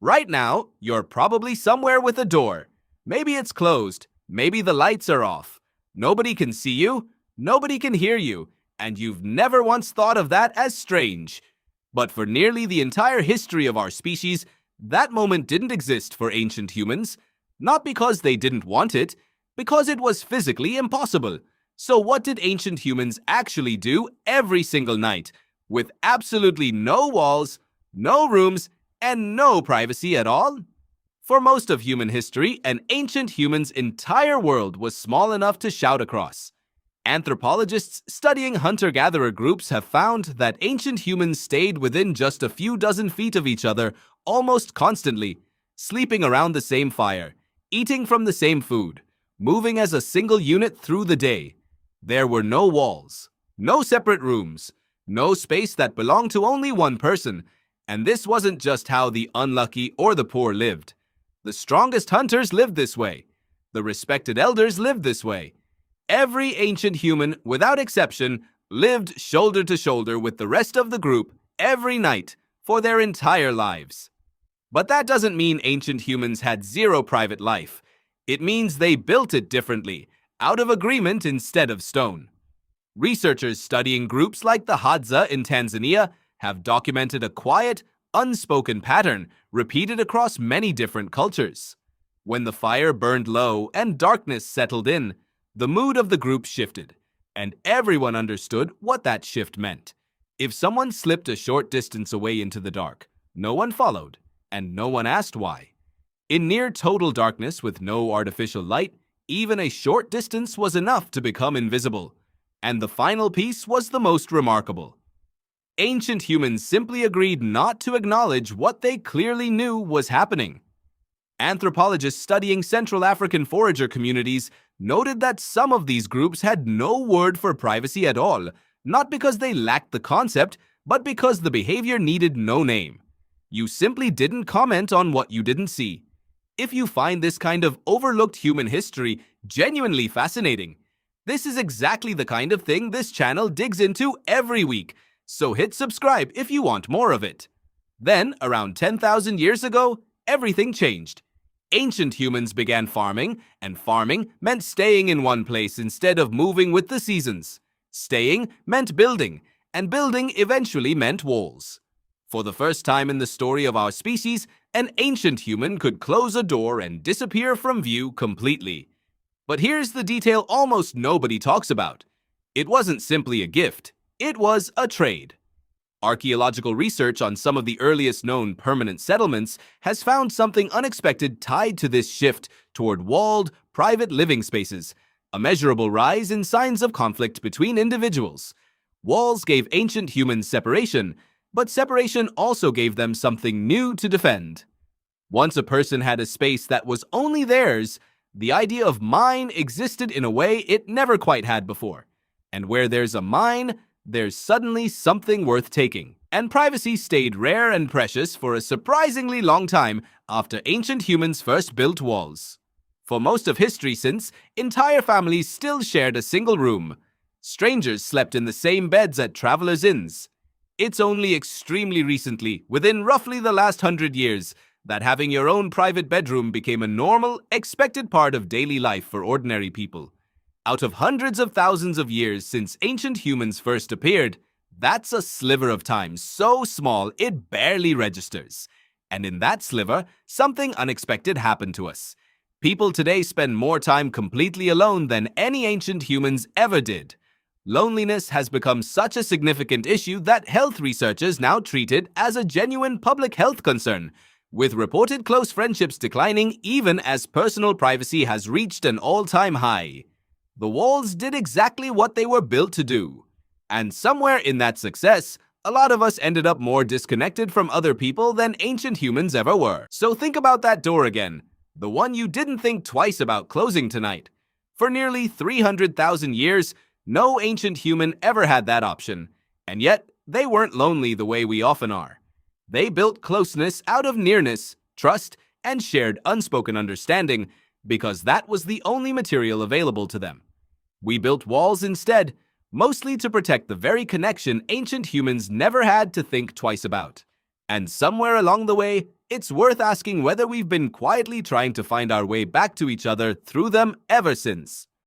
Right now, you're probably somewhere with a door. Maybe it's closed. Maybe the lights are off. Nobody can see you. Nobody can hear you. And you've never once thought of that as strange. But for nearly the entire history of our species, that moment didn't exist for ancient humans. Not because they didn't want it, because it was physically impossible. So what did ancient humans actually do every single night, with absolutely no walls, no rooms, and no privacy at all? For most of human history, an ancient human's entire world was small enough to shout across. Anthropologists studying hunter-gatherer groups have found that ancient humans stayed within just a few dozen feet of each other almost constantly, sleeping around the same fire, eating from the same food, moving as a single unit through the day. There were no walls, no separate rooms, no space that belonged to only one person, and this wasn't just how the unlucky or the poor lived. The strongest hunters lived this way. The respected elders lived this way. Every ancient human, without exception, lived shoulder to shoulder with the rest of the group every night for their entire lives. But that doesn't mean ancient humans had zero private life. It means they built it differently, out of agreement instead of stone. Researchers studying groups like the Hadza in Tanzania have documented a quiet, unspoken pattern repeated across many different cultures. When the fire burned low and darkness settled in, the mood of the group shifted, and everyone understood what that shift meant. If someone slipped a short distance away into the dark, no one followed, and no one asked why. In near total darkness with no artificial light, even a short distance was enough to become invisible. And the final piece was the most remarkable. Ancient humans simply agreed not to acknowledge what they clearly knew was happening. Anthropologists studying Central African forager communities noted that some of these groups had no word for privacy at all, not because they lacked the concept, but because the behavior needed no name. You simply didn't comment on what you didn't see. If you find this kind of overlooked human history genuinely fascinating, this is exactly the kind of thing this channel digs into every week, so hit subscribe if you want more of it. Then, around 10,000 years ago, everything changed. Ancient humans began farming, and farming meant staying in one place instead of moving with the seasons. Staying meant building, and building eventually meant walls. For the first time in the story of our species, an ancient human could close a door and disappear from view completely. But here's the detail almost nobody talks about. It wasn't simply a gift, it was a trade. Archaeological research on some of the earliest known permanent settlements has found something unexpected tied to this shift toward walled, private living spaces, a measurable rise in signs of conflict between individuals. Walls gave ancient humans separation, but separation also gave them something new to defend. Once a person had a space that was only theirs, the idea of mine existed in a way it never quite had before. And where there's a mine, there's suddenly something worth taking. And privacy stayed rare and precious for a surprisingly long time after ancient humans first built walls. For most of history since, entire families still shared a single room. Strangers slept in the same beds at travelers' inns. It's only extremely recently, within roughly the last 100 years, that having your own private bedroom became a normal, expected part of daily life for ordinary people. Out of hundreds of thousands of years since ancient humans first appeared, that's a sliver of time so small it barely registers. And in that sliver, something unexpected happened to us. People today spend more time completely alone than any ancient humans ever did. Loneliness has become such a significant issue that health researchers now treat it as a genuine public health concern, with reported close friendships declining even as personal privacy has reached an all-time high. The walls did exactly what they were built to do. And somewhere in that success, a lot of us ended up more disconnected from other people than ancient humans ever were. So think about that door again, the one you didn't think twice about closing tonight. For nearly 300,000 years, no ancient human ever had that option, and yet they weren't lonely the way we often are. They built closeness out of nearness, trust, and shared unspoken understanding because that was the only material available to them. We built walls instead, mostly to protect the very connection ancient humans never had to think twice about. And somewhere along the way, it's worth asking whether we've been quietly trying to find our way back to each other through them ever since.